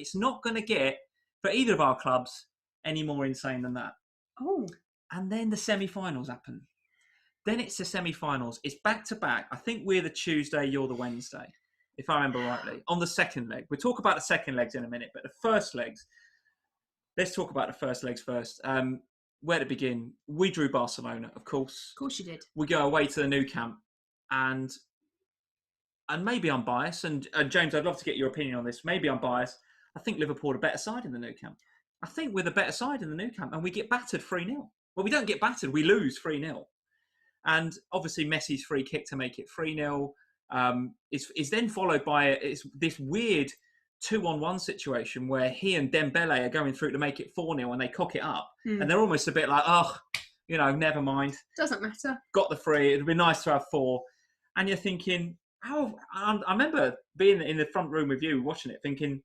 it's not going to get, for either of our clubs, any more insane than that. Oh. And then the semi-finals happen. Then it's the semi-finals. It's back-to-back. I think we're the Tuesday, you're the Wednesday, if I remember rightly, on the second leg. We'll talk about the second legs in a minute, but the first legs, let's talk about the first legs first. Where to begin? We drew Barcelona, of course. Of course you did. We go away to the Nou Camp, and maybe I'm biased, and James, I'd love to get your opinion on this. Maybe I'm biased. I think Liverpool are a better side in the Nou Camp. I think we're the better side in the Nou Camp, and we get battered 3-0. Well, we don't get battered, we lose 3-0. And obviously Messi's free kick to make it 3-0 is then followed by this weird 2-on-1 situation where he and Dembele are going through to make it 4-0 and they cock it up. And they're almost a bit like, oh, never mind. Doesn't matter. Got the 3. It'd be nice to have 4. And you're thinking, I remember being in the front room with you watching it thinking,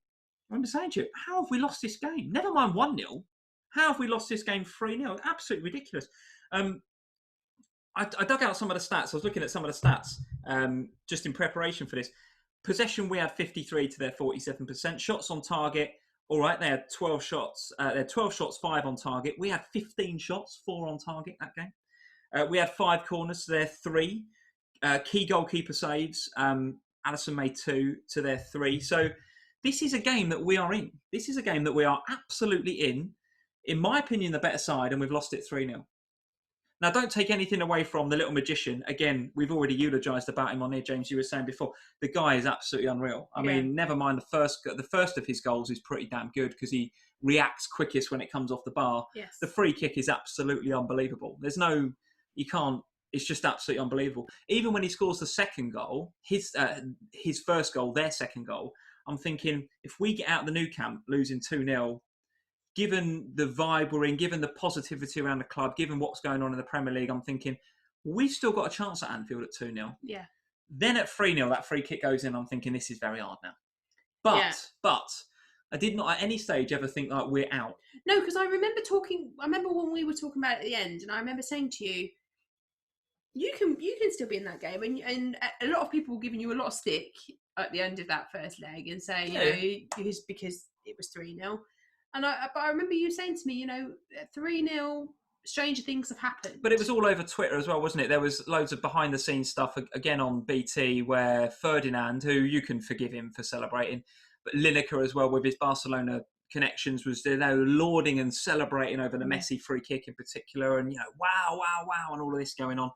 I remember saying to you, how have we lost this game? Never mind 1-0. How have we lost this game 3-0? Absolutely ridiculous. I dug out some of the stats. I was looking at some of the stats just in preparation for this. Possession, we had 53 to their 47%. Shots on target, all right, they had 12 shots. They had 12 shots, 5 on target. We had 15 shots, 4 on target that game. We had 5 corners to their 3. Key goalkeeper saves. Alisson made 2 to their 3. So this is a game that we are in. This is a game that we are absolutely in. In my opinion, the better side, and we've lost it 3-0. Now, don't take anything away from the little magician. Again, we've already eulogised about him on here, James. You were saying before, the guy is absolutely unreal. I mean, never mind the first of his goals is pretty damn good because he reacts quickest when it comes off the bar. Yes. The free kick is absolutely unbelievable. It's just absolutely unbelievable. Even when he scores the second goal, his first goal, their second goal, I'm thinking, if we get out of the Nou Camp losing 2-0, given the vibe we're in, given the positivity around the club, given what's going on in the Premier League, I'm thinking, we've still got a chance at Anfield at 2-0. Yeah. Then at 3-0, that free kick goes in, I'm thinking, this is very hard now. But I did not at any stage ever think like we're out. No, because I remember when we were talking about it at the end, and I remember saying to you, you can still be in that game, and a lot of people were giving you a lot of stick at the end of that first leg and saying, it's because it was 3-0. But I remember you saying to me, 3-0, stranger things have happened. But it was all over Twitter as well, wasn't it? There was loads of behind-the-scenes stuff, again on BT, where Ferdinand, who you can forgive him for celebrating, but Lineker as well, with his Barcelona connections, was lauding and celebrating over the Messi free kick in particular, and, wow, and all of this going on.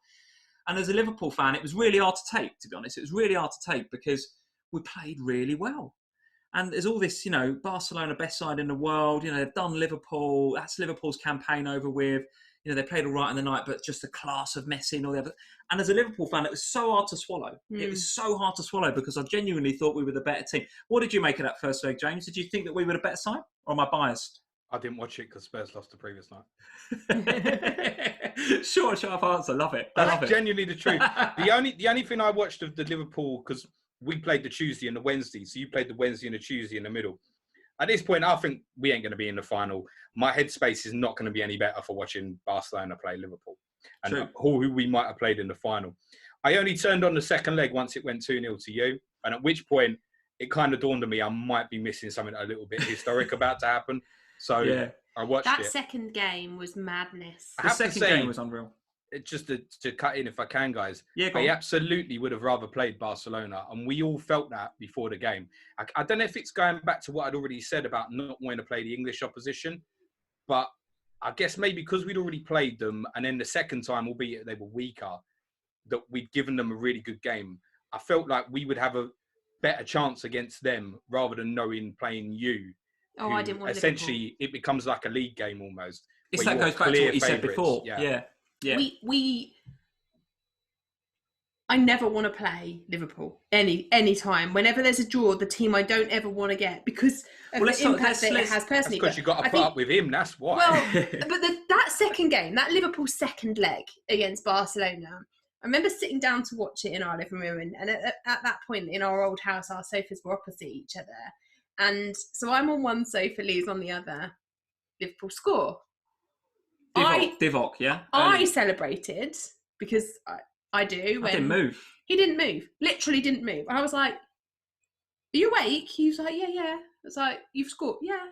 And as a Liverpool fan, it was really hard to take, to be honest. It was really hard to take because we played really well. And there's all this, Barcelona best side in the world. They've done Liverpool. That's Liverpool's campaign over with. They played all right in the night, but just the class of Messi and all the other. And as a Liverpool fan, it was so hard to swallow. It was so hard to swallow because I genuinely thought we were the better team. What did you make of that first leg, James? Did you think that we were the better side, or am I biased? I didn't watch it because Spurs lost the previous night. Short, sharp answer. Love it. That's genuinely the truth. The only thing I watched of the Liverpool, because we played the Tuesday and the Wednesday, so you played the Wednesday and the Tuesday in the middle. At this point, I think we ain't going to be in the final. My headspace is not going to be any better for watching Barcelona play Liverpool and who we might have played in the final. I only turned on the second leg once it went 2-0 to you, and at which point it kind of dawned on me I might be missing something a little bit historic about to happen. So I watched it. That second game was madness. The second game was unreal. Just to cut in if I can, guys. Yeah, I absolutely would have rather played Barcelona, and we all felt that before the game. I don't know if it's going back to what I'd already said about not wanting to play the English opposition, but I guess maybe because we'd already played them, and then the second time, albeit they were weaker, that we'd given them a really good game. I felt like we would have a better chance against them rather than knowing playing you. Oh, I didn't want to. Essentially, it becomes like a league game almost. That goes back to what you said before. Yeah. I never want to play Liverpool any time. Whenever there's a draw, the team I don't ever want to get because of the impact that it has personally. That's because you've got to put up with him, that's why. Well, but that second game, that Liverpool second leg against Barcelona, I remember sitting down to watch it in our living room, and at that point in our old house, our sofas were opposite each other. And so I'm on one sofa, Lee's on the other. Liverpool score. Divock, yeah? I celebrated because I do. I didn't move. He didn't move. Literally didn't move. I was like, Are you awake? He was like, yeah, yeah. I was like, you've scored? Yeah.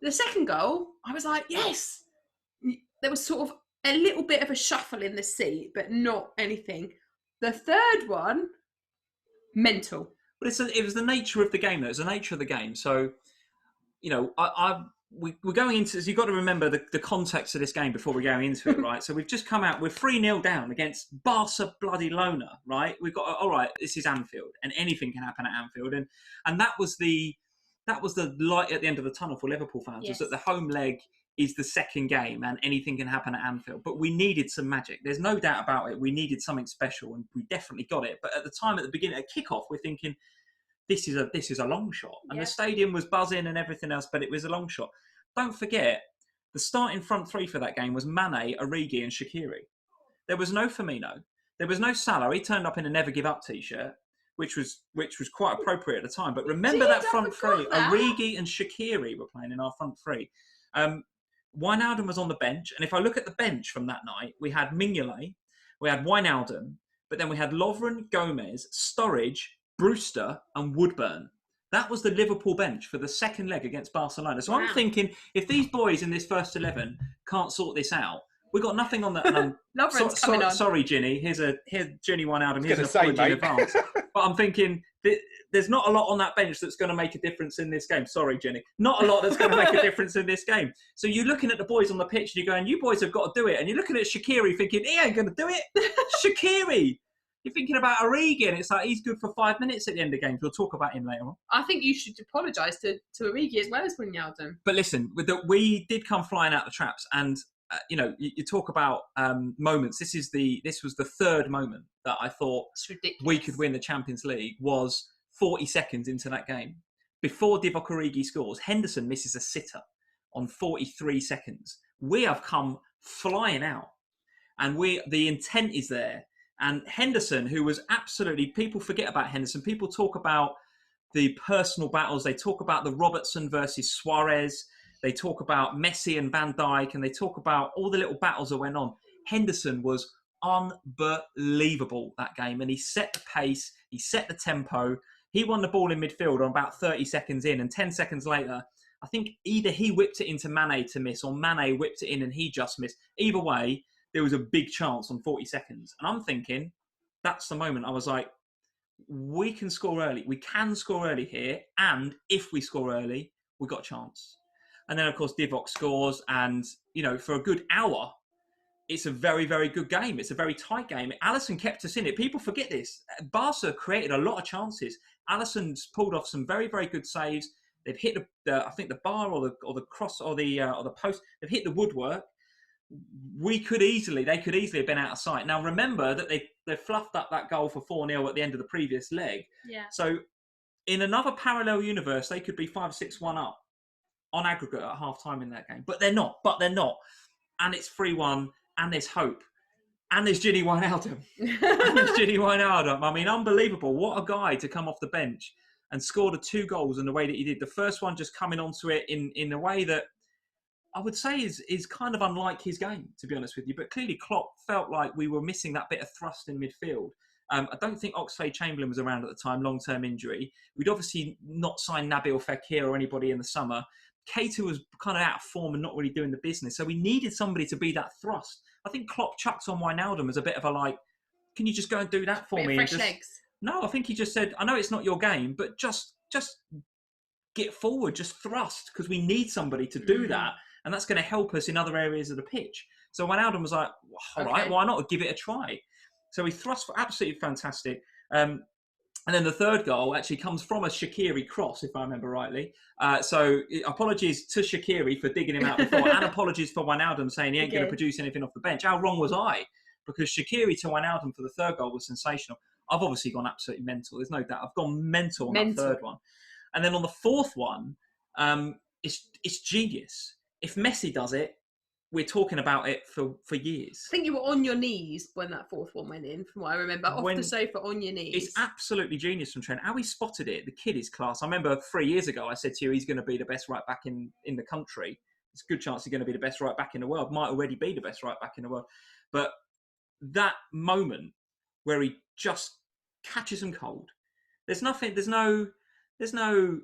The second goal, I was like, yes. There was sort of a little bit of a shuffle in the seat, but not anything. The third one, mental. But it was the nature of the game, though. It was the nature of the game. So, you know, we're going into, so you've got to remember the context of this game before we go into it, right? So we've just come out, we're 3-0 down against Barcelona, right? We've got, all right, this is Anfield, and anything can happen at Anfield. And that was the light at the end of the tunnel for Liverpool fans, Yes. was that the home leg is the second game and anything can happen at Anfield. But we needed some magic. There's no doubt about it. We needed something special, and we definitely got it. But at the time, at the beginning, at kickoff, we're thinking, this is a long shot. And the stadium was buzzing and everything else, but it was a long shot. Don't forget, the starting front three for that game was Mane, Origi and Shaqiri. There was no Firmino. There was no Salah. He turned up in a never give up t-shirt, which was quite appropriate at the time. But remember that front three, Origi and Shaqiri were playing in our front three. Wijnaldum was on the bench. And if I look at the bench from that night, we had Mignolet, we had Wijnaldum, but then we had Lovren, Gomez, Sturridge, Brewster and Woodburn. That was the Liverpool bench for the second leg against Barcelona. So I'm thinking, if these boys in this first 11 can't sort this out, we've got nothing on that. Lovren's coming on. Sorry, Ginny. Here's Ginny Wijnaldum. Here's an apology in advance. But I'm thinking, there's not a lot on that bench that's going to make a difference in this game. Sorry, Ginny. Not a lot that's going to make a difference in this game. So you're looking at the boys on the pitch and you're going, you boys have got to do it. And you're looking at Shaqiri thinking, he ain't going to do it. Shaqiri. You're thinking about Origi, and it's like he's good for 5 minutes at the end of games. We'll talk about him later on. I think you should apologise to Origi as well as Wijnaldum. But listen, we did come flying out the traps, and you know, you talk about moments. This was the third moment that I thought we could win the Champions League. Was 40 seconds into that game, before Divock Origi scores, Henderson misses a sitter on 43 seconds. We have come flying out, and the intent is there. And Henderson, who was absolutely, people forget about Henderson. People talk about the personal battles. They talk about the Robertson versus Suarez. They talk about Messi and Van Dijk, and they talk about all the little battles that went on. Henderson was unbelievable that game, and he set the pace. He set the tempo. He won the ball in midfield on about 30 seconds in, and 10 seconds later, I think either he whipped it into Mane to miss, or Mane whipped it in and he just missed. Either way, there was a big chance on 40 seconds. And I'm thinking, that's the moment. I was like, we can score early. We can score early here. And if we score early, we've got a chance. And then, of course, Divock scores. And, you know, for a good hour, it's a very, very good game. It's a very tight game. Alisson kept us in it. People forget this. Barca created a lot of chances. Alisson's pulled off some very, very good saves. They've hit I think the bar or the cross or the post. They've hit the woodwork. They could easily have been out of sight. Now, remember that they fluffed up that goal for 4-0 at the end of the previous leg. Yeah. So, in another parallel universe, they could be 5-6-1 up on aggregate at half-time in that game. But they're not. And it's 3-1, and there's hope. And there's Ginny Wijnaldum. I mean, unbelievable. What a guy to come off the bench and score the 2 goals in the way that he did. The first one just coming onto it in a way that I would say is kind of unlike his game, to be honest with you. But clearly Klopp felt like we were missing that bit of thrust in midfield. I don't think Oxlade-Chamberlain was around at the time, long-term injury. We'd obviously not signed Nabil Fekir or anybody in the summer. Keita was kind of out of form and not really doing the business. So we needed somebody to be that thrust. I think Klopp chucked on Wijnaldum as a bit of a like, can you just go and do that for me? Fresh legs. No, I think he just said, I know it's not your game, but just get forward, just thrust, because we need somebody to do that. And that's going to help us in other areas of the pitch. So Wijnaldum was like, all right, why not give it a try? So he thrust for absolutely fantastic. And then the third goal actually comes from a Shaqiri cross, if I remember rightly. So apologies to Shaqiri for digging him out before, and apologies for Wijnaldum saying he ain't going to produce anything off the bench. How wrong was I? Because Shaqiri to Wijnaldum for the third goal was sensational. I've obviously gone absolutely mental. There's no doubt. I've gone mental on that third one. And then on the fourth one, it's genius. If Messi does it, we're talking about it for years. I think you were on your knees when that fourth one went in, from what I remember. Off the sofa, on your knees. It's absolutely genius from Trent. How he spotted it, the kid is class. I remember 3 years ago, I said to you, he's going to be the best right back in the country. It's a good chance he's going to be the best right back in the world. Might already be the best right back in the world. But that moment where he just catches them cold. There's There's no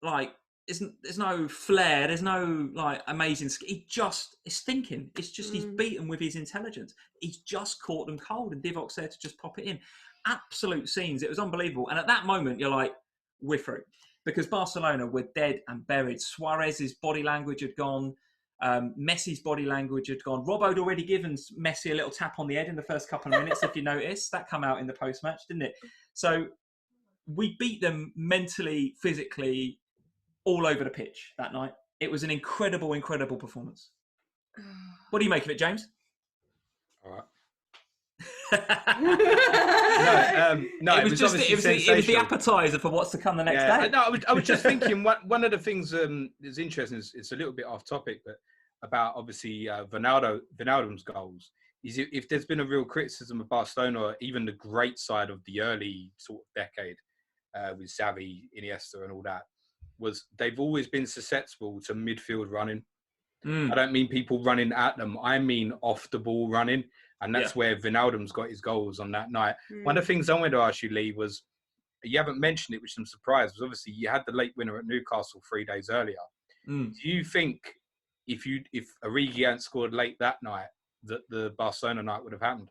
like, there's no flair. There's no like amazing. He just is thinking. It's just he's beaten with his intelligence. He's just caught them cold, and Divok's there to just pop it in. Absolute scenes. It was unbelievable. And at that moment, you're like, we're through, because Barcelona were dead and buried. Suarez's body language had gone. Messi's body language had gone. Robbo had already given Messi a little tap on the head in the first couple of minutes, if you noticed. That come out in the post-match, didn't it? So we beat them mentally, physically, all over the pitch that night. It was an incredible, incredible performance. What do you make of it, James? All right. No, it was the appetizer for what's to come the next day. No, I was just thinking one of the things that's interesting is it's a little bit off topic, but about obviously Wijnaldum's goals is if there's been a real criticism of Barcelona, or even the great side of the early sort of decade with Xavi, Iniesta, and all that, was they've always been susceptible to midfield running. I don't mean people running at them. I mean off the ball running. And that's where Wijnaldum's got his goals on that night. One of the things I wanted to ask you, Lee, was you haven't mentioned it, which I'm surprised, was obviously you had the late winner at Newcastle 3 days earlier. Do you think if Origi hadn't scored late that night, that the Barcelona night would have happened?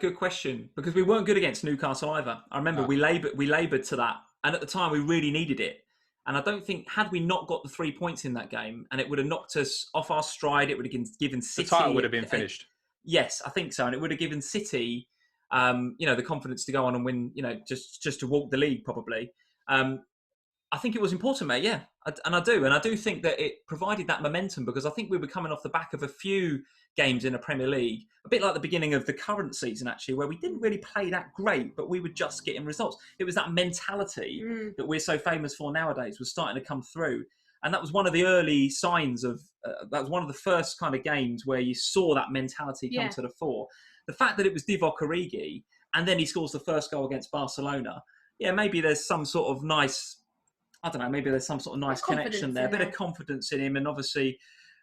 Good question, because we weren't good against Newcastle either. I remember we laboured to that, and at the time we really needed it. And I don't think, had we not got the 3 points in that game, and it would have knocked us off our stride, it would have given City... The title would have been finished. Yes, I think so. And it would have given City, the confidence to go on and win, just to walk the league, probably. I think it was important, mate, yeah. And I do think that it provided that momentum, because I think we were coming off the back of a few games in the Premier League, a bit like the beginning of the current season, actually, where we didn't really play that great, but we were just getting results. It was that mentality that we're so famous for nowadays was starting to come through. And that was one of the early signs of, that was one of the first kind of games where you saw that mentality come to the fore. The fact that it was Divock Origi, and then he scores the first goal against Barcelona, maybe there's some sort of nice, maybe there's some sort of nice connection there, a bit of confidence in him. And obviously,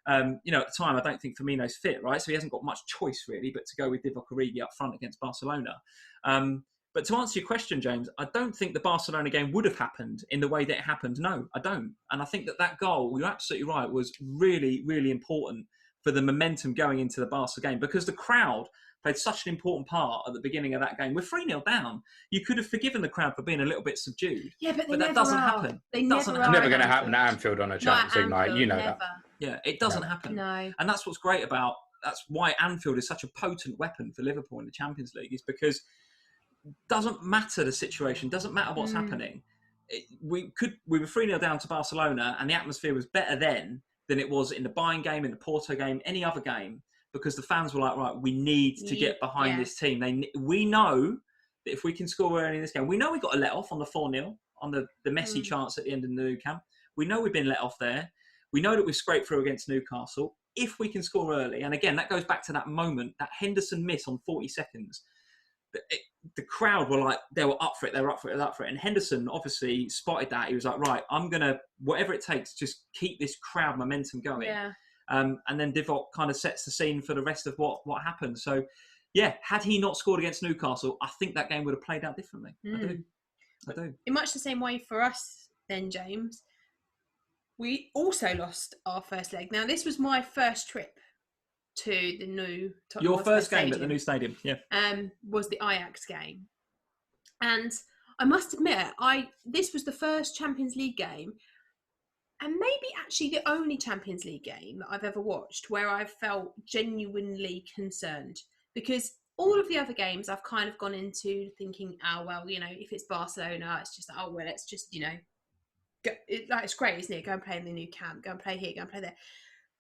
at the time, I don't think Firmino's fit, right? So he hasn't got much choice, really, but to go with Divock Origi up front against Barcelona. But to answer your question, James, I don't think the Barcelona game would have happened in the way that it happened. No, I don't. And I think that goal, you're absolutely right, was really, really important for the momentum going into the Barca game, because the crowd played such an important part at the beginning of that game. We're 3-0 down. You could have forgiven the crowd for being a little bit subdued. Yeah, but that doesn't happen. It's never going to happen at Anfield on a Champions League night. You know that. Yeah, it doesn't happen. No. And that's what's great about, that's why Anfield is such a potent weapon for Liverpool in the Champions League, is because doesn't matter the situation, doesn't matter what's happening. We were 3-0 down to Barcelona, and the atmosphere was better then than it was in the Bayern game, in the Porto game, any other game, because the fans were like, right, we need to get behind this team. We know that if we can score early in this game, we know we got a let off on the 4-0, on the Messi chance at the end of the Nou Camp. We know we've been let off there. We know that we've scraped through against Newcastle. If we can score early, and again, that goes back to that moment, that Henderson miss on 40 seconds, the crowd were like, they were up for it, they were up for it, up for it. And Henderson obviously spotted that. He was like, right, I'm going to, whatever it takes, just keep this crowd momentum going. Yeah. And then Divock kind of sets the scene for the rest of what happened. So, yeah, had he not scored against Newcastle, I think that game would have played out differently. I do. In much the same way for us then, James, we also lost our first leg. Now, this was my first trip to the new Your first game at the new stadium, was the Ajax game. And I must admit, this was the first Champions League game, and maybe actually the only Champions League game that I've ever watched where I've felt genuinely concerned, because all of the other games I've kind of gone into thinking, if it's Barcelona, it's just, let's just, it's great, isn't it? Go and play in the new camp, go and play here, go and play there.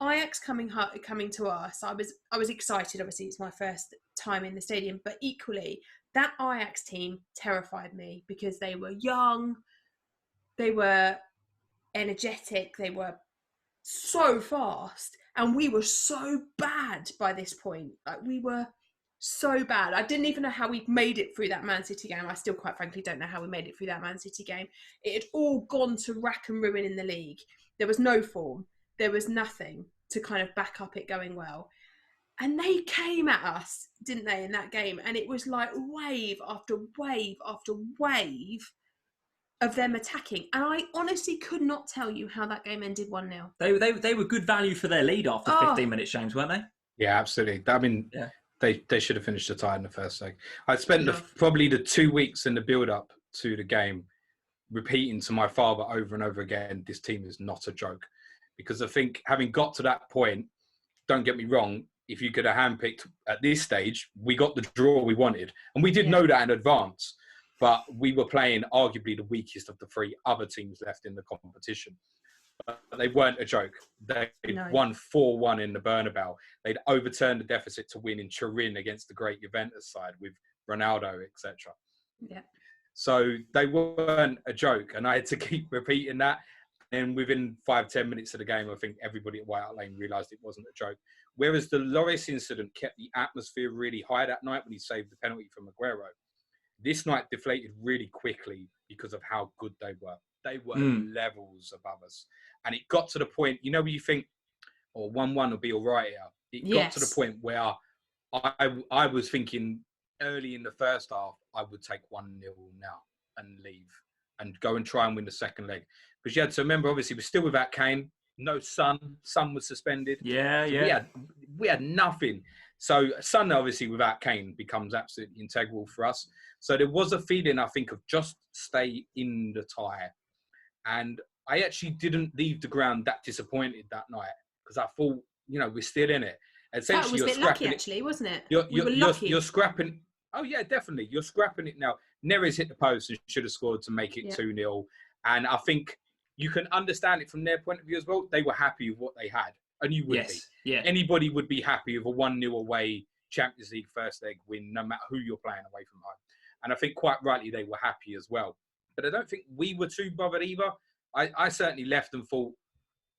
Ajax coming to us, I was excited. Obviously, it's my first time in the stadium, but equally, that Ajax team terrified me because they were young, they were energetic, they were so fast, and we were so bad by this point. Like, we were so bad. I didn't even know how we made it through that Man City game. I still, quite frankly, don't know how we made it through that Man City game. It had all gone to rack and ruin in the league. There was no form. There was nothing to kind of back up it going well. And they came at us, didn't they, in that game? And it was like wave after wave after wave of them attacking. And I honestly could not tell you how that game ended 1-0. They were good value for their lead after 15 minutes, James, weren't they? Yeah, absolutely. I mean, yeah. They should have finished the tie in the first leg. I spent probably the 2 weeks in the build-up to the game repeating to my father over and over again, this team is not a joke. Because I think having got to that point, don't get me wrong, if you could have handpicked at this stage, we got the draw we wanted. And we did know that in advance. But we were playing arguably the weakest of the 3 other teams left in the competition. But they weren't a joke. They won 4-1 in the Bernabeu. They'd overturned the deficit to win in Turin against the great Juventus side with Ronaldo, etc. Yeah. So they weren't a joke, and I had to keep repeating that. And within 5-10 minutes of the game, I think everybody at White Hart Lane realised it wasn't a joke. Whereas the Lloris incident kept the atmosphere really high that night when he saved the penalty from Aguero. This night deflated really quickly because of how good they were. They were levels above us. And it got to the point, you know, where you think, 1-1 will be all right here. It got to the point where I was thinking early in the first half, I would take 1-0 now and leave and go and try and win the second leg. Because you had to remember, obviously, we're still without Kane. No Son. Son was suspended. Yeah. We had nothing. So Son, obviously, without Kane becomes absolutely integral for us. So there was a feeling, I think, of just stay in the tie. And I actually didn't leave the ground that disappointed that night because I thought, you know, we're still in it. Essentially, that was a bit lucky, actually, wasn't it? You're scrapping. Oh, yeah, definitely. You're scrapping it now. Neres hit the post and should have scored to make it 2-0. And I think you can understand it from their point of view as well. They were happy with what they had. And you would be. Yeah. Anybody would be happy with a 1-0 away Champions League first leg win, no matter who you're playing away from home. And I think quite rightly they were happy as well. But I don't think we were too bothered either. I certainly left and thought,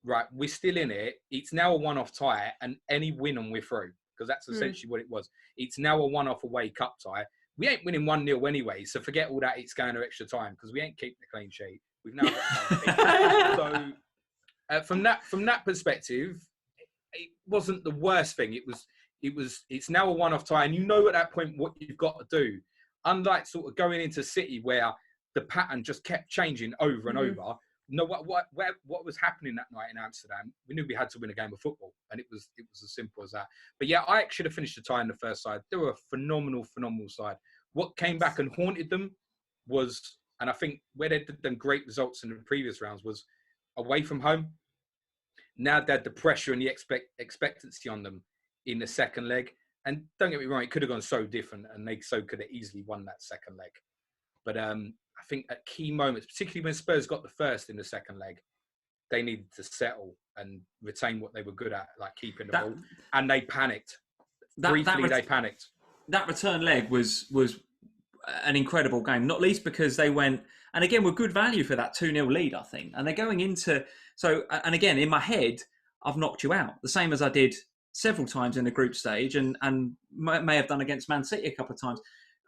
right, we're still in it. It's now a one-off tie, and any win and we're through. Because that's essentially what it was. It's now a one-off away cup tie. We ain't winning 1-0 anyway, so forget all that it's going to extra time, because we ain't keeping the clean sheet. We've now got so from that perspective, it wasn't the worst thing. It's now a one-off tie, and you know at that point what you've got to do. Unlike sort of going into City where the pattern just kept changing over and over. No, what was happening that night in Amsterdam? We knew we had to win a game of football, and it was as simple as that. But yeah, I should have finished the tie in the first side. They were a phenomenal side. What came back and haunted them was, and I think where they'd done great results in the previous rounds was away from home. Now they had the pressure and the expectancy on them in the second leg. And don't get me wrong, it could have gone so different, and they so could have easily won that second leg. But I think at key moments, particularly when Spurs got the first in the second leg, they needed to settle and retain what they were good at, like keeping the ball. And they panicked. Briefly, they panicked. That return leg was an incredible game, not least because they went, and again, were good value for that 2-0 lead, I think. And they're going into, and again, in my head, I've knocked you out, the same as I did several times in the group stage and may have done against Man City a couple of times.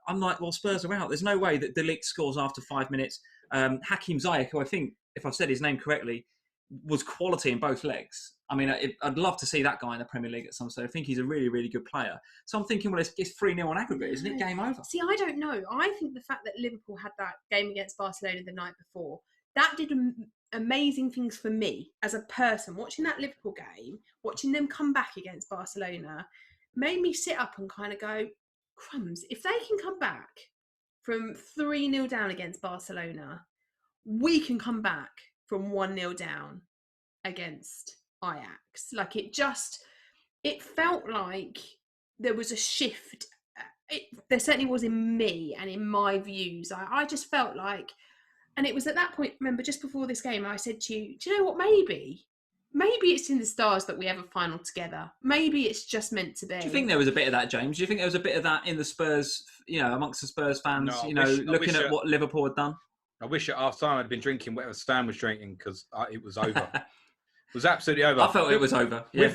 I'm like, well, Spurs are out. There's no way that De Ligt scores after 5 minutes. Hakim Ziyech, who I think, if I've said his name correctly, was quality in both legs. I mean, I'd love to see that guy in the Premier League at some stage. I think he's a really, really good player. So I'm thinking, well, it's 3-0 on aggregate, isn't it? Game over. See, I don't know. I think the fact that Liverpool had that game against Barcelona the night before, that did amazing things for me as a person. Watching that Liverpool game, watching them come back against Barcelona, made me sit up and kind of go, crumbs, if they can come back from 3-0 down against Barcelona, we can come back from 1-0 down against Ajax. Like it felt like there was a shift. There certainly was in me and in my views. I just felt like, and it was at that point, remember, just before this game, I said to you, do you know what, maybe it's in the stars that we have a final together. Maybe it's just meant to be. Do you think there was a bit of that, James? Do you think there was a bit of that in the Spurs, amongst the Spurs fans, looking at what Liverpool had done? I wish at half time I'd been drinking whatever Stan was drinking because it was over. It was absolutely over. I felt it was over. Yeah,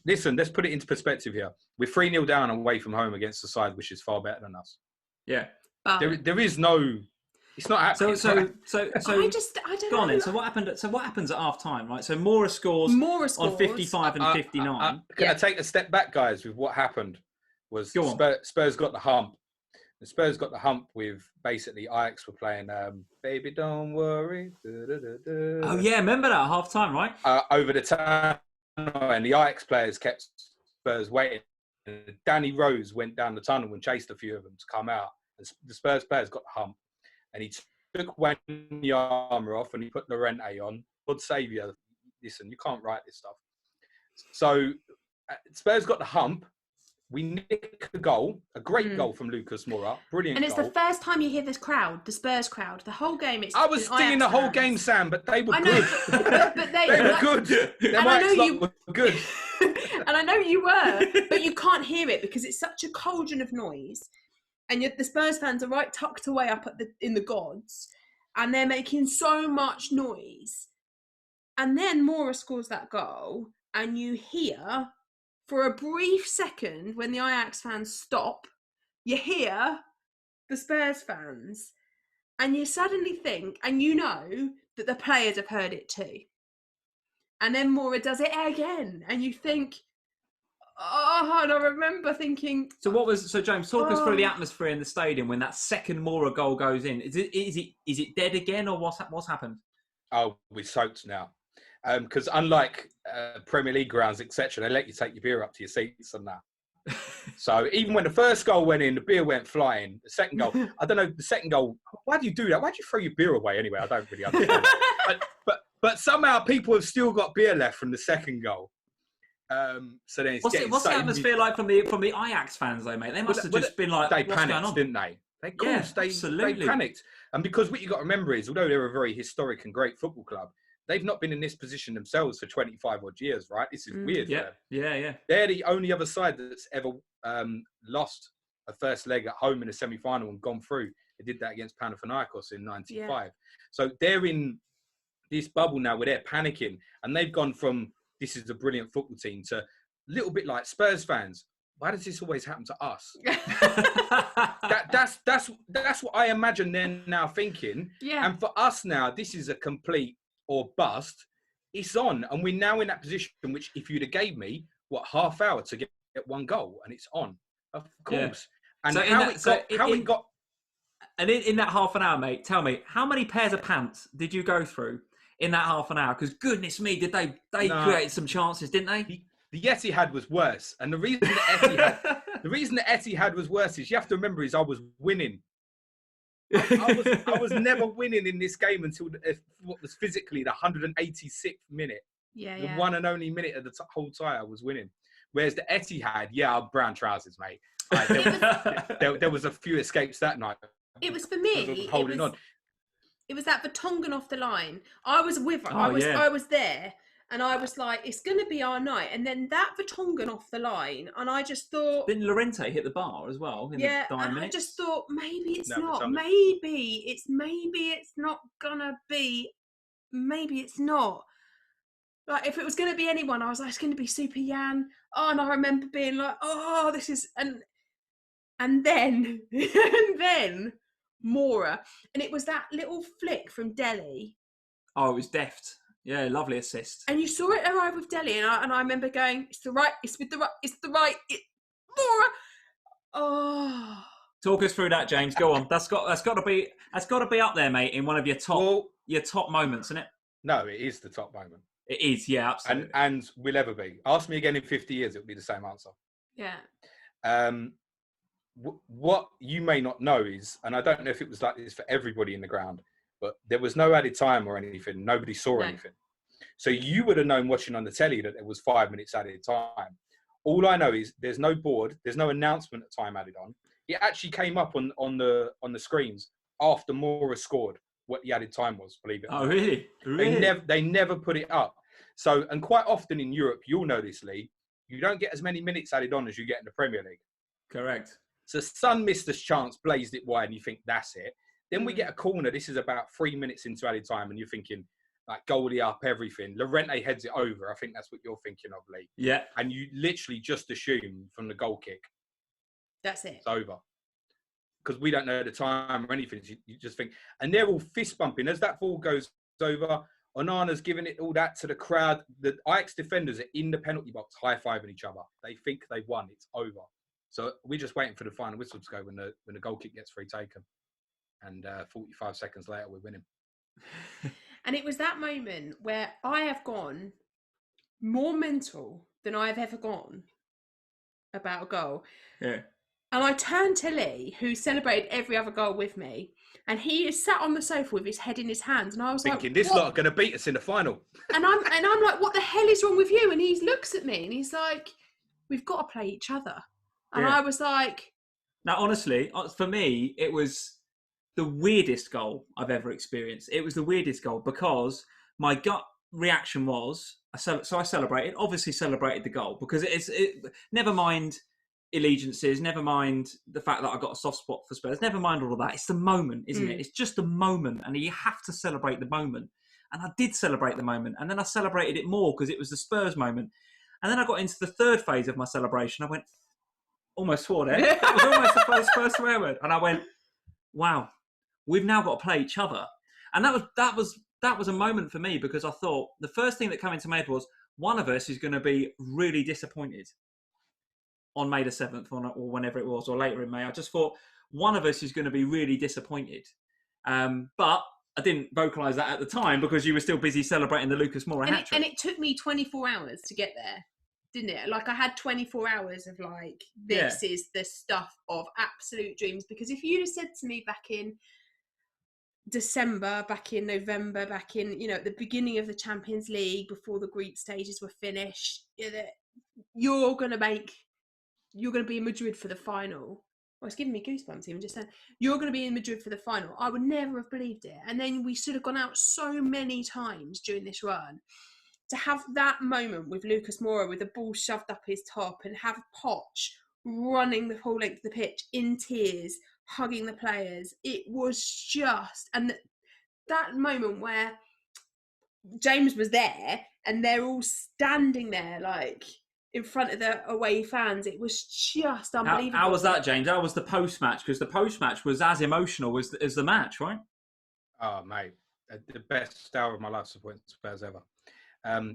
Listen, let's put it into perspective here. We're 3-0 down away from home against a side which is far better than us. Yeah. There is no... It's not happening. So I don't go on know. then. So what happens at half time, right? So Mora scores on 55 and 59. Can I take a step back, guys, with what happened? Was Spurs got the hump. The Spurs got the hump with basically Ajax were playing Baby Don't Worry. Oh, yeah, remember that at half time, right? Over the time, and the Ajax players kept Spurs waiting. And Danny Rose went down the tunnel and chased a few of them to come out. And the Spurs players got the hump. And he took Wanyama off and he put Llorente on. God save you. Listen, you can't write this stuff. So Spurs got the hump. We nick a goal, a great goal from Lucas Moura, brilliant. And it's goal. the first time you hear this crowd, the Spurs crowd, the whole game. I was singing the whole game, Sam, but they were good. but they were good. Them were good. And I know you were, but you can't hear it because it's such a cauldron of noise, and the Spurs fans are right tucked away up in the gods, and they're making so much noise. And then Moura scores that goal, and you hear. For a brief second, when the Ajax fans stop, you hear the Spurs fans, and you suddenly think, and you know that the players have heard it too. And then Moura does it again, and you think, oh, and I remember thinking... So James, talk us through the atmosphere in the stadium when that second Moura goal goes in. Is it dead again, or what's happened? Oh, we're soaked now. Because unlike Premier League grounds, etc., they let you take your beer up to your seats and that. So even when the first goal went in, the beer went flying. The second goal, I don't know, the second goal, why do you do that? Why do you throw your beer away anyway? I don't really understand. But somehow people have still got beer left from the second goal. So then what's the atmosphere like from the Ajax fans though, mate? They must have just been like, they what's panicked, going on? didn't they? They panicked. And because what you got to remember is, although they're a very historic and great football club, they've not been in this position themselves for 25 odd years, right? This is weird. Yeah. They're the only other side that's ever lost a first leg at home in a semi-final and gone through. They did that against Panathinaikos in 95. Yeah. So they're in this bubble now where they're panicking, and they've gone from this is a brilliant football team to a little bit like Spurs fans. Why does this always happen to us? That's what I imagine they're now thinking. Yeah. And for us now, this is a complete or bust. It's on, and we're now in that position which, if you'd have gave me half hour to get one goal, and it's on, of course. Yeah. And so in that half an hour, mate, tell me, how many pairs of pants did you go through in that half an hour? Because goodness me, did they created some chances, didn't they? The Etihad was worse, and the reason the Etihad was worse is you have to remember is I was winning. I was never winning in this game until what was physically the 186th minute. Yeah, the one and only minute of the whole tie I was winning. Whereas the Etihad, brown trousers, mate. There was a few escapes that night. It was for me. Holding on. It was that Vertonghen off the line. I was with her. I was there. And I was like, it's going to be our night. And then that Vertonghen off the line. And I just thought... Didn't Llorente hit the bar as well in the dying minutes? I just thought, maybe it's not. Maybe it's not going to be. Maybe it's not. Like, if it was going to be anyone, I was like, it's going to be Super Jan. Oh, and I remember being like, oh, this is... And then... and then... Moura. And it was that little flick from Dele. Oh, it was deft. Yeah, lovely assist. And you saw it arrive with Dele, and I remember going, it's the right. Moura. Oh. Talk us through that, James. Go on. That's got to be up there, mate, in one of your top moments, isn't it? No, it is the top moment. It is, yeah, absolutely. And will ever be. Ask me again in 50 years, it'll be the same answer. Yeah. What you may not know is, and I don't know if it was like this for everybody in the ground, but there was no added time or anything. Nobody saw anything. So you would have known watching on the telly that there was 5 minutes added time. All I know is there's no board. There's no announcement of time added on. It actually came up on the screens after Moura scored what the added time was, believe it or not. Oh, really? They never put it up. So, and quite often in Europe, you'll know this, Lee, you don't get as many minutes added on as you get in the Premier League. Correct. So Son missed this chance, blazed it wide, and you think, that's it. Then we get a corner. This is about 3 minutes into added time, and you're thinking, like, goalie up, everything. Llorente heads it over. I think that's what you're thinking of, Lee. Yeah. And you literally just assume from the goal kick. That's it. It's over. Because we don't know the time or anything. You just think. And they're all fist bumping. As that ball goes over, Onana's giving it all that to the crowd. The Ajax defenders are in the penalty box high-fiving each other. They think they've won. It's over. So we're just waiting for the final whistle to go when the goal kick gets free taken. And 45 seconds later, we're winning. And it was that moment where I have gone more mental than I've ever gone about a goal. Yeah. And I turned to Lee, who celebrated every other goal with me, and he is sat on the sofa with his head in his hands. And I was Thinking, like, this what? lot are going to beat us in the final. And I'm like, what the hell is wrong with you? And he looks at me and he's like, we've got to play each other. And Yeah. I was like... Now, honestly, for me, it was the weirdest goal I've ever experienced. It was the weirdest goal because my gut reaction was, so I celebrated, obviously celebrated the goal because never mind allegiances, never mind the fact that I got a soft spot for Spurs, never mind all of that. It's the moment, isn't it? It's just the moment, and you have to celebrate the moment. And I did celebrate the moment, and then I celebrated it more because it was the Spurs moment. And then I got into the third phase of my celebration. I went, almost swore there. That was almost the first swear word. And I went, wow, we've now got to play each other. And that was a moment for me because I thought the first thing that came into my head was one of us is going to be really disappointed on May the 7th or whenever it was, or later in May. I just thought one of us is going to be really disappointed. But I didn't vocalise that at the time because you were still busy celebrating the Lucas Moura hat-trick. And it took me 24 hours to get there, didn't it? Like I had 24 hours of like, this is the stuff of absolute dreams. Because if you'd have said to me back in December, back in November, back in, at the beginning of the Champions League, before the group stages were finished, you're going to be in Madrid for the final. Well, it's giving me goosebumps even just saying, you're going to be in Madrid for the final. I would never have believed it. And then we should have gone out so many times during this run. To have that moment with Lucas Moura with the ball shoved up his top and have Poch running the whole length of the pitch in tears, hugging the players. It was just... And that moment where James was there and they're all standing there like in front of the away fans, it was just unbelievable. How was that, James? How was the post-match? Because the post-match was as emotional as the match, right? Oh, mate. The best hour of my life supporting Spurs ever.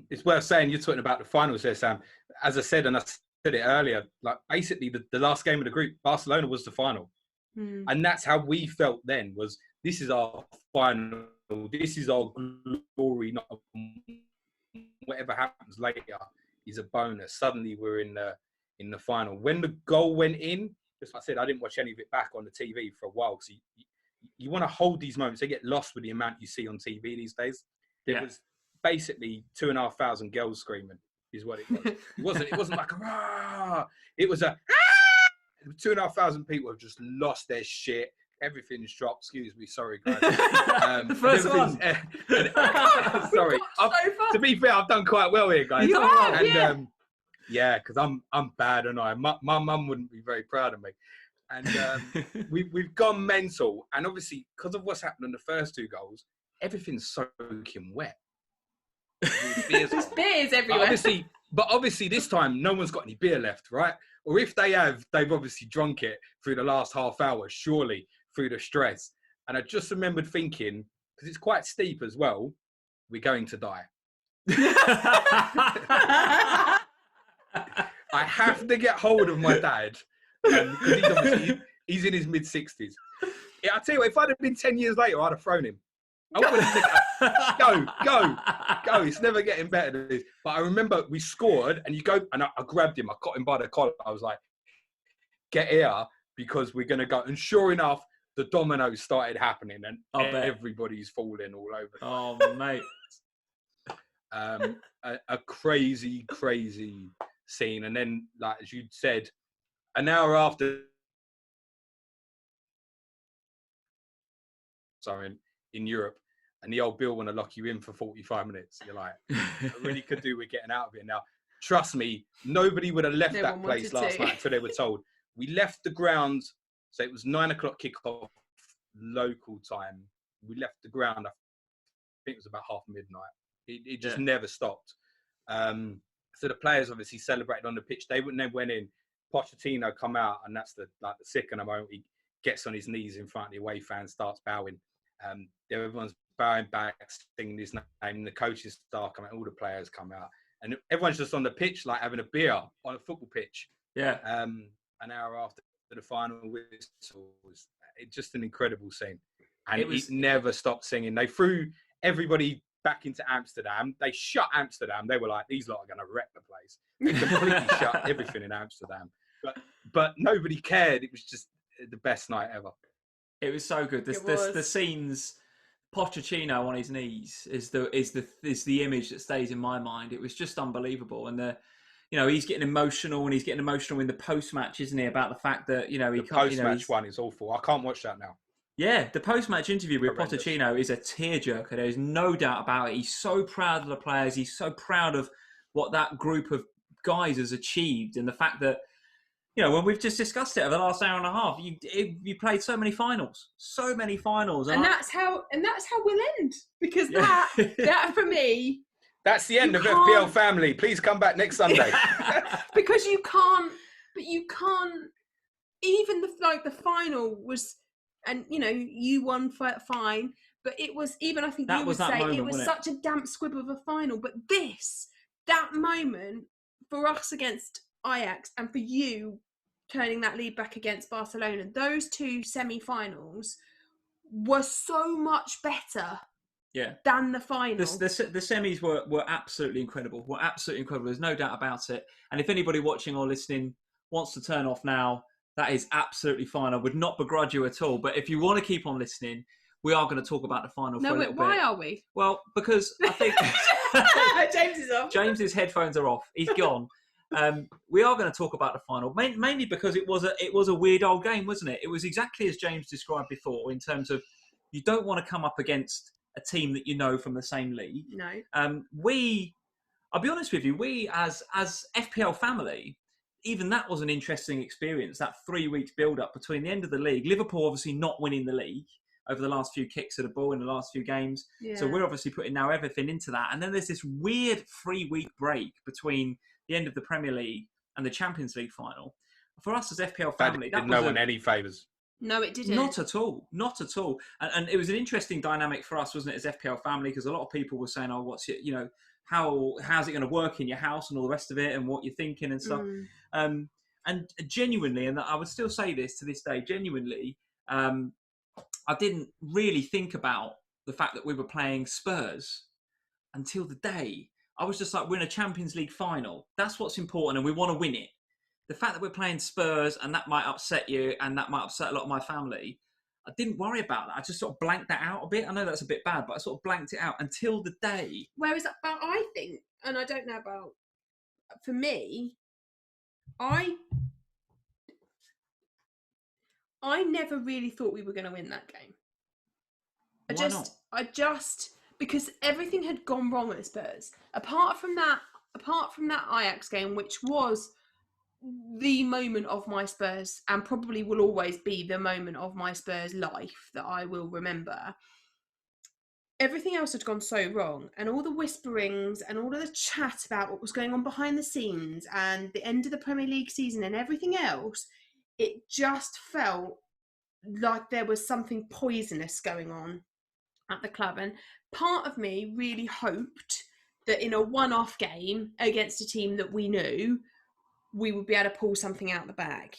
It's worth saying, you're talking about the finals there, Sam. As I said, and I said it earlier, like basically the last game of the group, Barcelona was the final. And that's how we felt then, was this is our final, this is our glory, not whatever happens later is a bonus. Suddenly we're in the final. When the goal went in, just like I said, I didn't watch any of it back on the TV for a while, because you want to hold these moments. They get lost with the amount you see on TV these days. There was basically 2,500 girls screaming, is what it was. It wasn't like a rah. It was a ah! 2,500 people have just lost their shit. Everything's dropped. Excuse me, sorry, guys. The first one. Sorry. To be fair, I've done quite well here, guys. You have, and, because I'm bad, and my mum wouldn't be very proud of me. And we've gone mental. And obviously, because of what's happened in the first two goals, everything's soaking wet. There's beers everywhere. But obviously this time no one's got any beer left, right? Or if they have, they've obviously drunk it through the last half hour, surely, through the stress. And I just remembered thinking, because it's quite steep as well, we're going to die. I have to get hold of my dad, because he's in his mid-60s. I tell you what, if I'd have been 10 years later, I'd have thrown him. I would have go. It's never getting better than this. But I remember we scored, and you go, and I grabbed him. I caught him by the collar. I was like, get here, because we're going to go. And sure enough, the dominoes started happening, and everybody's falling all over. Oh, mate. A crazy, crazy scene. And then, like as you said, an hour after, in Europe, and the old Bill want to lock you in for 45 minutes. You're like, I really could do with getting out of here now. Trust me, nobody would have left that place last night until they were told. We left the ground, so it was 9 o'clock kickoff local time. We left the ground, I think it was about half midnight. It just never stopped. So the players obviously celebrated on the pitch. They went in. Pt2 come out, and that's the sickener moment. He gets on his knees in front of the away fans, starts bowing. Everyone's bowing back, singing his name. The coaches start coming, all the players come out, and everyone's just on the pitch, like having a beer on a football pitch. Yeah. And an hour after the final whistle was just an incredible scene. And it never stopped singing. They threw everybody back into Amsterdam. They shut Amsterdam. They were like, these lot are going to wreck the place. They completely shut everything in Amsterdam. But nobody cared. It was just the best night ever. It was so good. The scenes, Pochettino on his knees is the image that stays in my mind. It was just unbelievable. And he's getting emotional, and he's getting emotional in the post-match, isn't he? About the fact that he can't. The post-match one is awful. I can't watch that now. Yeah, the post-match interview with Pochettino is a tearjerker. There's no doubt about it. He's so proud of the players. He's so proud of what that group of guys has achieved, and the fact that, when we've just discussed it over the last hour and a half, you played so many finals, and that's how we'll end, because that for me, that's the end of FPL Family. Please come back next Sunday. Because you can't. Even the final was. And you won fine, but it was even. I think you would say it was such a damp squib of a final. But that moment for us against Ajax, and for you turning that lead back against Barcelona, those two semi-finals were so much better. Yeah. Than the final. The semis were absolutely incredible. There's no doubt about it. And if anybody watching or listening wants to turn off now, that is absolutely fine. I would not begrudge you at all. But if you want to keep on listening, we are going to talk about the final for a little bit. Why are we? Well, because I think... James is off. James's headphones are off. He's gone. We are going to talk about the final, mainly because it was a weird old game, wasn't it? It was exactly as James described before, in terms of you don't want to come up against a team that you know from the same league. No. I'll be honest with you, we as FPL Family... Even that was an interesting experience, that 3 weeks build-up between the end of the league. Liverpool obviously not winning the league over the last few kicks of the ball in the last few games. Yeah. So we're obviously putting now everything into that. And then there's this weird 3-week break between the end of the Premier League and the Champions League final. For us as FPL Family... That did no one any favours. No, it didn't. Not at all. And it was an interesting dynamic for us, wasn't it, as FPL Family? Because a lot of people were saying, what's it, how's it going to work in your house and all the rest of it, and what you're thinking and stuff. And genuinely, and I would still say this to this day, genuinely, I didn't really think about the fact that we were playing Spurs until the day. I was just like, we're in a Champions League final. That's what's important, and we want to win it. The fact that we're playing Spurs, and that might upset you, and that might upset a lot of my family, I didn't worry about that. I just sort of blanked that out a bit. I know that's a bit bad, but I sort of blanked it out until the day. Whereas I think, and I don't know about, for me, I never really thought we were going to win that game. I just because everything had gone wrong at Spurs. Apart from that Ajax game, which was the moment of my Spurs, and probably will always be the moment of my Spurs life that I will remember. Everything else had gone so wrong, and all the whisperings and all of the chat about what was going on behind the scenes and the end of the Premier League season and everything else, it just felt like there was something poisonous going on at the club. And part of me really hoped that in a one-off game against a team that we knew, we would be able to pull something out the bag.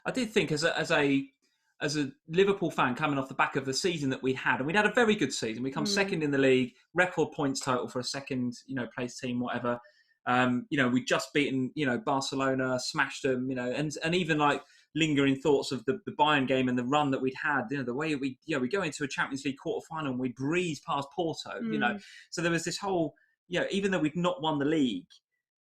I did think as a Liverpool fan coming off the back of the season that we had, and we'd had a very good season. We come second in the league, record points total for a second, place team, whatever. We'd just beaten, Barcelona, smashed them, and even like lingering thoughts of the Bayern game and the run that we'd had, the way we go into a Champions League quarter final and we breeze past Porto, So there was this whole, even though we'd not won the league,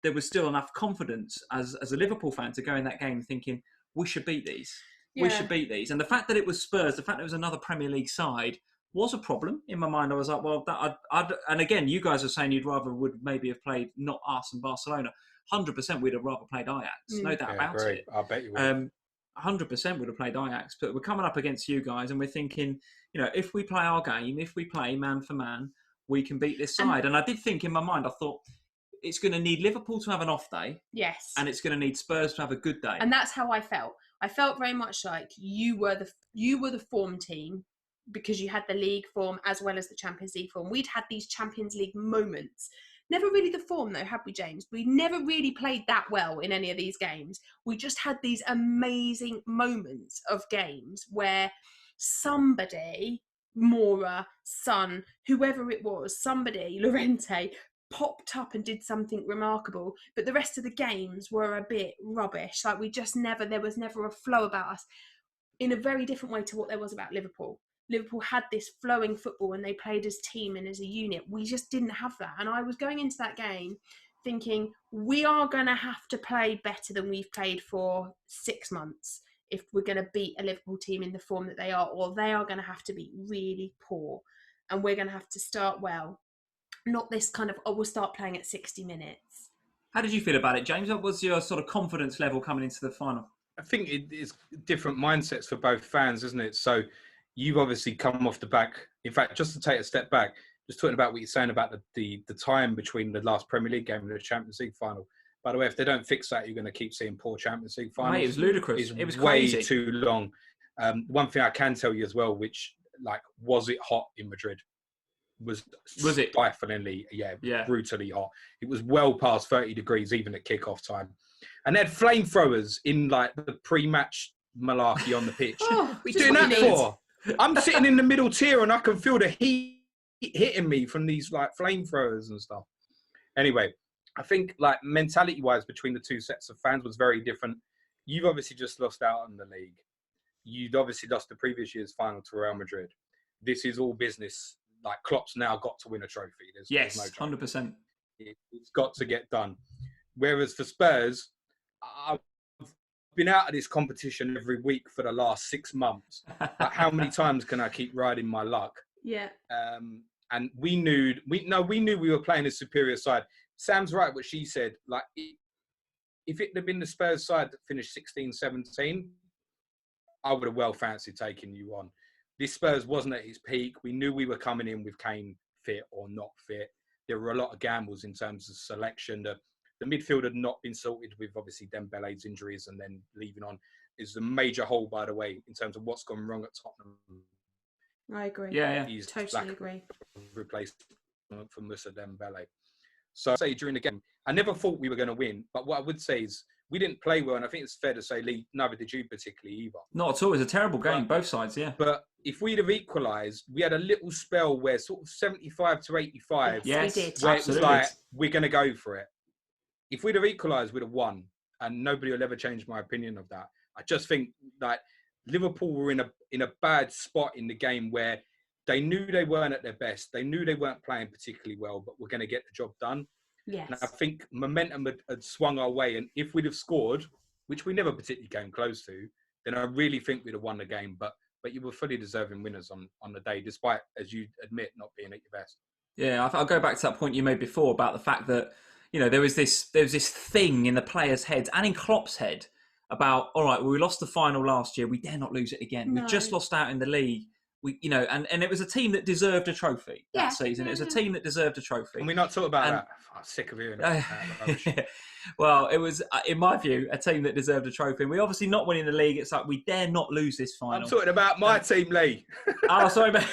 there was still enough confidence as a Liverpool fan to go in that game thinking, we should beat these. Yeah. We should beat these. And the fact that it was Spurs, the fact that it was another Premier League side was a problem in my mind. I was like, well, and again, you guys are saying you'd rather would maybe have played not us and Barcelona. 100% we'd have rather played Ajax. No doubt about it. I bet you would. 100% would have played Ajax. But we're coming up against you guys and we're thinking, if we play our game, if we play man for man, we can beat this side. And I did think in my mind, I thought, it's going to need Liverpool to have an off day. Yes. And it's going to need Spurs to have a good day. And that's how I felt. I felt very much like you were the form team because you had the league form as well as the Champions League form. We'd had these Champions League moments Never really the form though, have we, James? We never really played that well in any of these games. We just had these amazing moments of games where somebody, Mora, Son, whoever it was, somebody, Llorente, popped up and did something remarkable, but the rest of the games were a bit rubbish. Like there was never a flow about us, in a very different way to what there was about Liverpool. Liverpool had this flowing football and they played as a team and as a unit. We just didn't have that. And I was going into that game thinking, we are going to have to play better than we've played for 6 months if we're going to beat a Liverpool team in the form that they are, or they are going to have to be really poor. And we're going to have to start well. Not this kind of, we'll start playing at 60 minutes. How did you feel about it, James? What was your sort of confidence level coming into the final? I think it is different mindsets for both fans, isn't it? So you've obviously come off the back. In fact, just to take a step back, just talking about what you're saying about the time between the last Premier League game and the Champions League final. By the way, if they don't fix that, you're going to keep seeing poor Champions League finals. Mate, it was ludicrous. It's it was way crazy. too long. One thing I can tell you as well, which, like, was it hot in Madrid? Was it stiflingly, brutally hot. It was well past 30 degrees even at kickoff time. And they had flamethrowers in, like, the pre-match malarkey on the pitch. What are you doing that for? I'm sitting in the middle tier and I can feel the heat hitting me from these, like, flamethrowers and stuff. Anyway, I think, like, mentality-wise between the two sets of fans was very different. You've obviously just lost out on the league. You'd obviously lost the previous year's final to Real Madrid. This is all business. Like, Klopp's now got to win a trophy. There's no 100%. It's got to get done. Whereas for Spurs, I've been out of this competition every week for the last 6 months. Like, how many times can I keep riding my luck? Yeah. And we knew we were playing a superior side. Sam's right what she said. Like, if it had been the Spurs side that finished 16, 17, I would have well fancied taking you on. This Spurs wasn't at its peak. We knew we were coming in with Kane fit or not fit. There were a lot of gambles in terms of selection. The midfield had not been sorted with, obviously, Dembele's injuries and then leaving on. Is a major hole, by the way, in terms of what's gone wrong at Tottenham. I agree. Yeah. He's totally agree. Replacement for Moussa Dembele. So I say during the game, I never thought we were going to win. But what I would say is we didn't play well. And I think it's fair to say, Lee, neither did you particularly either. Not at all. It was a terrible game, both sides, yeah. But if we'd have equalised, we had a little spell where sort of 75 to 85. Yes, we did. Where it was like, we're going to go for it. If we'd have equalised, we'd have won. And nobody will ever change my opinion of that. I just think that Liverpool were in a bad spot in the game where they knew they weren't at their best. They knew they weren't playing particularly well, but were going to get the job done. Yes. And I think momentum had swung our way. And if we'd have scored, which we never particularly came close to, then I really think we'd have won the game. But you were fully deserving winners on the day, despite, as you admit, not being at your best. Yeah, I'll go back to that point you made before about the fact that, you know, there was this thing in the players' heads and in Klopp's head about, all right, well, we lost the final last year. We dare not lose it again. No. We just lost out in the league. We, you know, and it was a team that deserved a trophy that season. It was a team that deserved a trophy. Can we not talk about that? I'm sick of hearing that. Well, it was, in my view, a team that deserved a trophy. And we obviously not winning the league. It's like, we dare not lose this final. I'm talking about my team, Lee. Oh, sorry, mate.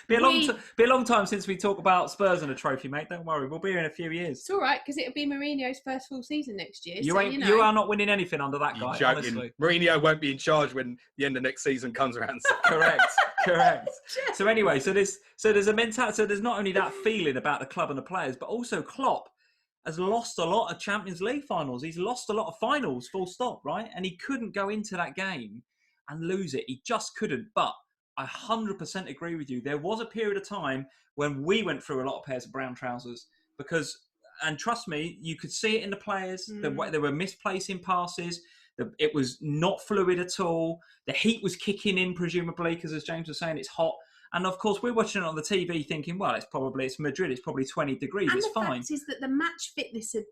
be a long time since we talk about Spurs and a trophy, mate. Don't worry, we'll be here in a few years. It's all right, because it'll be Mourinho's first full season next year. You are not winning anything under that guy. Honestly. Mourinho won't be in charge when the end of next season comes around. Correct. So anyway, so there's a mentality. So there's not only that feeling about the club and the players, but also Klopp has lost a lot of Champions League finals. He's lost a lot of finals, full stop, right? And he couldn't go into that game and lose it. He just couldn't. But I 100% agree with you. There was a period of time when we went through a lot of pairs of brown trousers because, and trust me, you could see it in the players. There were misplacing passes. It was not fluid at all. The heat was kicking in, presumably, because as James was saying, it's hot. And of course, we're watching it on the TV thinking, well, it's Madrid. It's probably 20 degrees. And it's the fine. fact is that the match fitness had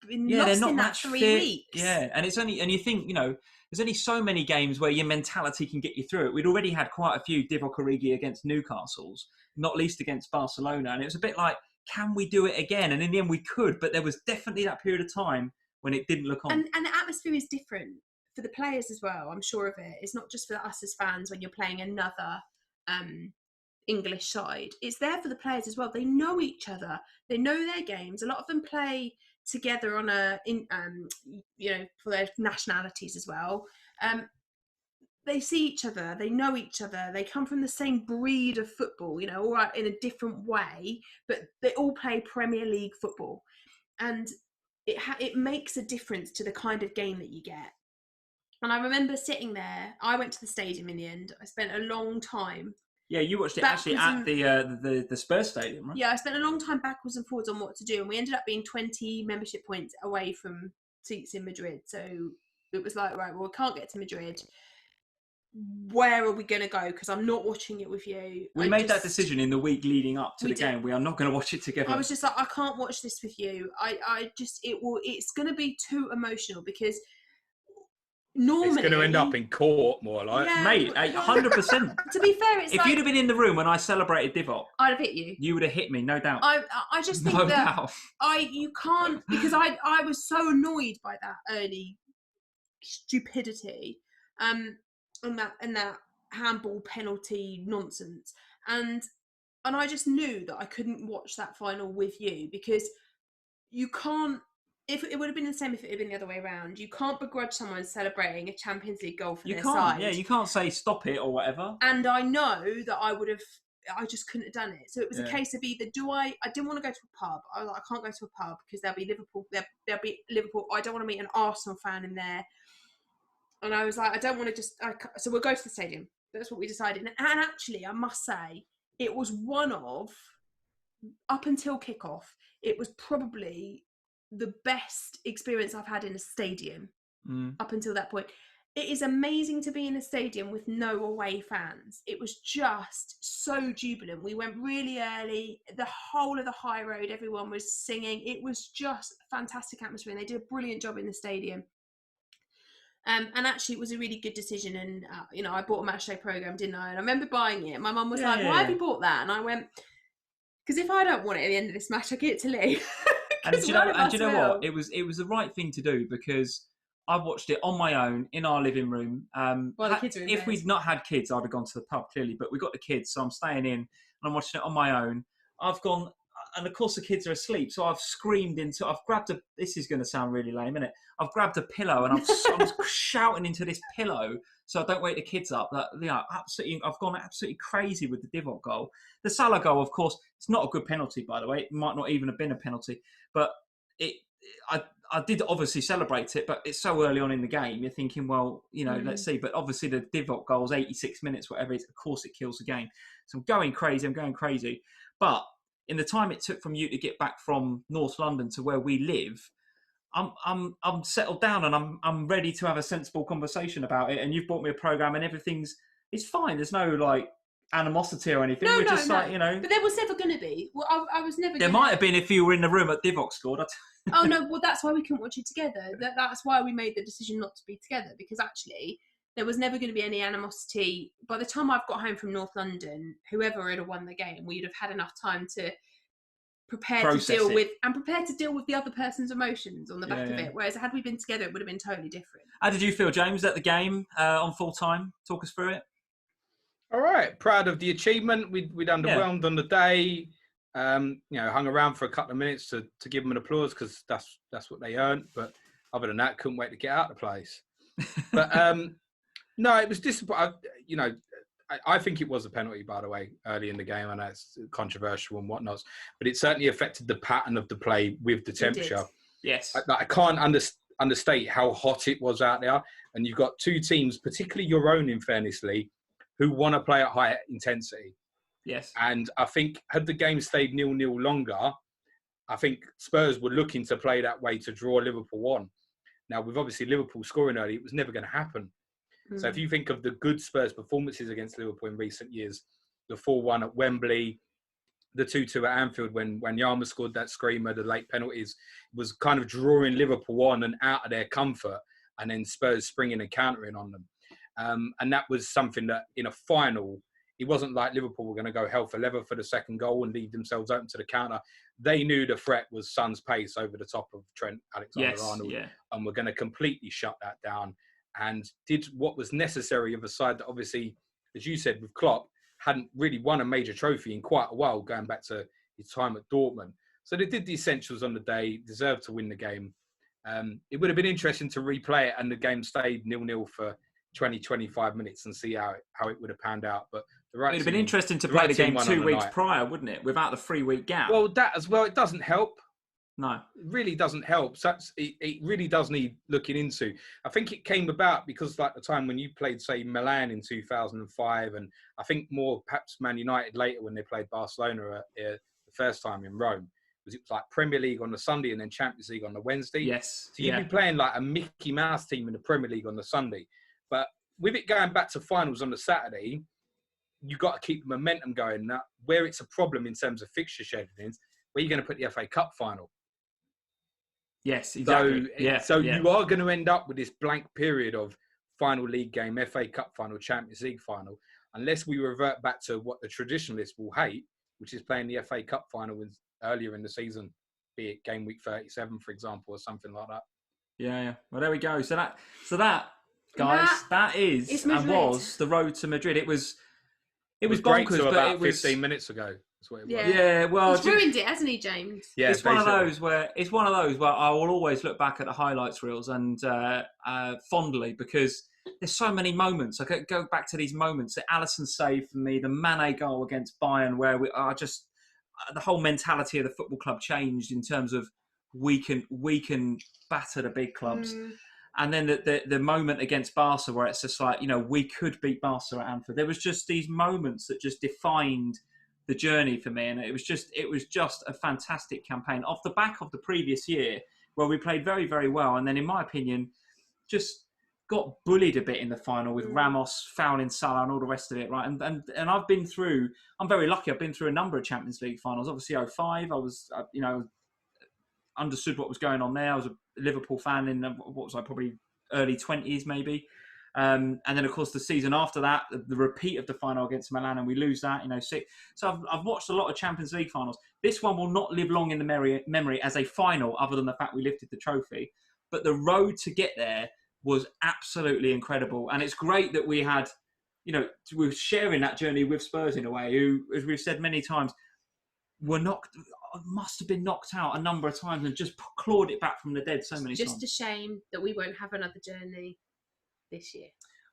been Yeah, lost they're not in that match 3 fit. weeks. Yeah, and you think, you know, there's only so many games where your mentality can get you through it. We'd already had quite a few Divock Origi against Newcastle's, not least against Barcelona. And it was a bit like, can we do it again? And in the end, we could. But there was definitely that period of time when it didn't look on. And the atmosphere is different for the players as well. I'm sure of it. It's not just for us as fans when you're playing another English side. It's there for the players as well. They know each other. They know their games. A lot of them play together on for their nationalities as well. They see each other. They know each other. They come from the same breed of football, all right, in a different way, but they all play Premier League football, and it makes a difference to the kind of game that you get. And I remember sitting there. I went to the stadium in the end. I spent a long time. Yeah, you watched it actually at the Spurs stadium, right? Yeah, I spent a long time backwards and forwards on what to do, and we ended up being 20 membership points away from seats in Madrid. So it was like, right, well, we can't get to Madrid. Where are we going to go? Because I'm not watching it with you. We made that decision in the week leading up to the game. We are not going to watch it together. I was just like, I can't watch this with you. It's going to be too emotional because normally it's going to end up in court more like. Yeah, mate, 100%. To be fair, if you'd have been in the room when I celebrated Divock, I'd have hit you. You would have hit me, no doubt. I just think you can't, because I was so annoyed by that early stupidity. And that handball penalty nonsense, and I just knew that I couldn't watch that final with you, because you can't. If it would have been the same if it had been the other way around, you can't begrudge someone celebrating a Champions League goal for their side. Yeah, you can't say stop it or whatever. And I know that I just couldn't have done it. So it was a case of either I didn't want to go to a pub. I was like, I can't go to a pub because there'll be Liverpool. I don't want to meet an Arsenal fan in there. And I was like, I don't want to so we'll go to the stadium. That's what we decided. And actually, I must say, it was up until kickoff, it was probably the best experience I've had in a stadium up until that point. It is amazing to be in a stadium with no away fans. It was just so jubilant. We went really early. The whole of the high road, everyone was singing. It was just a fantastic atmosphere. And they did a brilliant job in the stadium. And actually, it was a really good decision. And, I bought a matchday programme, didn't I? And I remember buying it. My mum was why have you bought that? And I went, because if I don't want it at the end of this match, I get it to Lee. And do you know what? It was the right thing to do, because I watched it on my own in our living room. The kids are in if we'd not had kids, I'd have gone to the pub, clearly. But we got the kids, so I'm staying in and I'm watching it on my own. I've gone, and of course the kids are asleep, so I've grabbed this is going to sound really lame, isn't it? I've grabbed a pillow and I'm shouting into this pillow so I don't wake the kids up. I've gone absolutely crazy with the Divock goal. The Salah goal, of course, it's not a good penalty, by the way. It might not even have been a penalty, but I did obviously celebrate it, but it's so early on in the game. You're thinking, well, let's see. But obviously the Divock goal is 86 minutes, whatever it is. Of course it kills the game. So I'm going crazy. But in the time it took from you to get back from North London to where we live, I'm settled down and I'm ready to have a sensible conversation about it. And you've bought me a programme and it's fine. There's no animosity or anything. We're just But there was never going to be. Well, I was never. There might have been if you were in the room at Divock scored. Oh no! Well, that's why we couldn't watch it together. That's why we made the decision not to be together, because actually there was never going to be any animosity. By the time I've got home from North London, whoever had won the game, we'd have had enough time to prepare to deal with the other person's emotions on the back of it. Whereas had we been together, it would have been totally different. How did you feel, James, at the game on full time? Talk us through it. All right, proud of the achievement. We'd underwhelmed on the day. Hung around for a couple of minutes to give them an applause, because that's what they earned. But other than that, couldn't wait to get out of the place. But no, it was disappointing. I think it was a penalty, by the way, early in the game. I know it's controversial and whatnot, but it certainly affected the pattern of the play with the temperature. Yes. I can't understate how hot it was out there. And you've got two teams, particularly your own, in fairness, Lee, who want to play at high intensity. Yes. And I think had the game stayed 0-0 longer, I think Spurs were looking to play that way to draw Liverpool on. Now, with obviously Liverpool scoring early, it was never going to happen. So if you think of the good Spurs performances against Liverpool in recent years, the 4-1 at Wembley, the 2-2 at Anfield when Yarma scored that screamer, the late penalties, was kind of drawing Liverpool on and out of their comfort, and then Spurs springing and countering on them. And that was something that in a final, it wasn't like Liverpool were going to go hell for leather for the second goal and leave themselves open to the counter. They knew the threat was Son's pace over the top of Trent Alexander-Arnold, and were going to completely shut that down. And did what was necessary of a side that obviously, as you said, with Klopp, hadn't really won a major trophy in quite a while, going back to his time at Dortmund. So they did the essentials on the day, deserved to win the game. It would have been interesting to replay it, and the game stayed 0-0 for 20-25 minutes and see how it would have panned out. But it would have been interesting to play the game 2 weeks prior, wouldn't it? Without the 3-week gap. Well, that as well, it doesn't help. No. It really doesn't help. So it really does need looking into. I think it came about because like the time when you played, say, Milan in 2005, and I think more perhaps Man United later when they played Barcelona the first time in Rome, it was like Premier League on the Sunday and then Champions League on the Wednesday. Yes. So you'd be playing like a Mickey Mouse team in the Premier League on the Sunday. But with it going back to finals on the Saturday, you got to keep the momentum going. Now, where it's a problem in terms of fixture schedulings, where you're going to put the FA Cup final. Yes, exactly. So you are going to end up with this blank period of final league game, FA Cup final, Champions League final, unless we revert back to what the traditionalists will hate, which is playing the FA Cup final earlier in the season, be it game week 37, for example, or something like that. Yeah. Well, there we go. So that guys, that is and was the road to Madrid. It was bonkers, but about it was 15 minutes ago. That's what it was. Yeah, well, he's ruined it, hasn't he, James? Yeah, it's one of those where I will always look back at the highlights reels and fondly, because there's so many moments. I could go back to these moments. The Alisson save for me, the Mane goal against Bayern, where we are just the whole mentality of the football club changed in terms of we can batter the big clubs. And then the moment against Barca where it's just like, we could beat Barca at Anfield. There was just these moments that just defined the journey for me. And it was just a fantastic campaign off the back of the previous year where we played very, very well. And then in my opinion, just got bullied a bit in the final with Ramos fouling Salah and all the rest of it. Right. And I'm very lucky. I've been through a number of Champions League finals. Obviously 05, I was, understood what was going on there. I was a Liverpool fan in probably early 20s maybe, and then of course the season after that, the repeat of the final against Milan, and we lose that in 06. So I've watched a lot of Champions League finals. This one will not live long in the memory as a final, other than the fact we lifted the trophy. But the road to get there was absolutely incredible, and it's great that we had, we're sharing that journey with Spurs in a way, who, as we've said many times, must have been knocked out a number of times and just clawed it back from the dead so many times. Just a shame that we won't have another journey this year.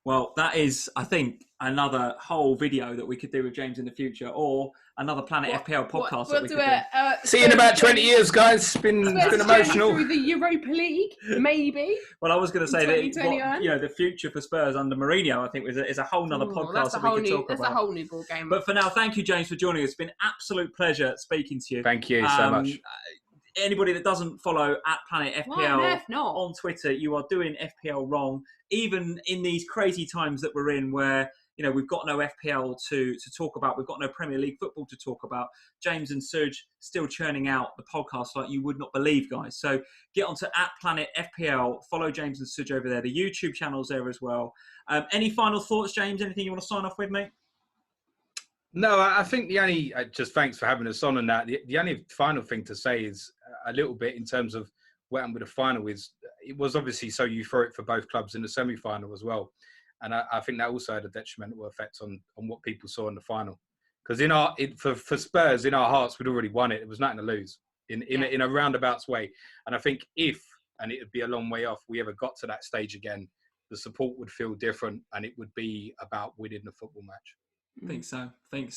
Well, that is, I think, another whole video that we could do with James in the future, or another Planet FPL podcast that we could do. See you in about 20 years, guys. It's been emotional. Through the Europa League, maybe. Well, I was going to say that the future for Spurs under Mourinho, I think, is a whole nother podcast that we could talk about. That's a whole new ball game. But for now, thank you, James, for joining us. It's been an absolute pleasure speaking to you. Thank you so much. Anybody that doesn't follow at Planet FPL on Twitter, you are doing FPL wrong. Even in these crazy times that we're in, where we've got no FPL to talk about, we've got no Premier League football to talk about. James and Serge still churning out the podcast like you would not believe, guys. So get onto at Planet FPL. Follow James and Serge over there. The YouTube channel's there as well. Any final thoughts, James? Anything you want to sign off with, mate? No, I think the only, just thanks for having us on and that. The only final thing to say is a little bit in terms of what happened with the final is it was obviously so euphoric for both clubs in the semi-final as well. And I think that also had a detrimental effect on what people saw in the final. Because for Spurs, in our hearts, we'd already won it. It was nothing to lose in a roundabouts way. And I think and it would be a long way off, we ever got to that stage again, the support would feel different and it would be about winning the football match. Think so.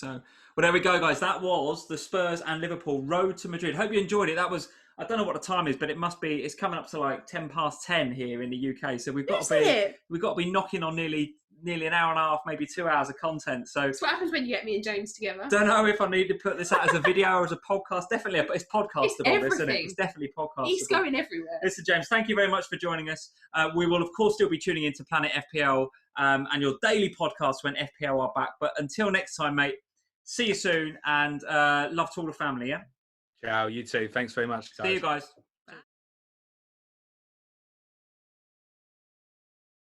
Well, there we go, guys. That was the Spurs and Liverpool road to Madrid. Hope you enjoyed it. That was, I don't know what the time is, but it's coming up to like 10:10 here in the UK. So we've got to be knocking on nearly an hour and a half, maybe 2 hours of content. So that's what happens when you get me and James together. Don't know if I need to put this out as a video or as a podcast. Definitely, but it's podcastable, isn't it? It's definitely podcastable. He's going everywhere. Listen, James, thank you very much for joining us. We will, of course, still be tuning into Planet FPL and your daily podcast when FPL are back. But until next time, mate, see you soon and love to all the family, yeah? Ciao, you too. Thanks very much, guys. See you guys.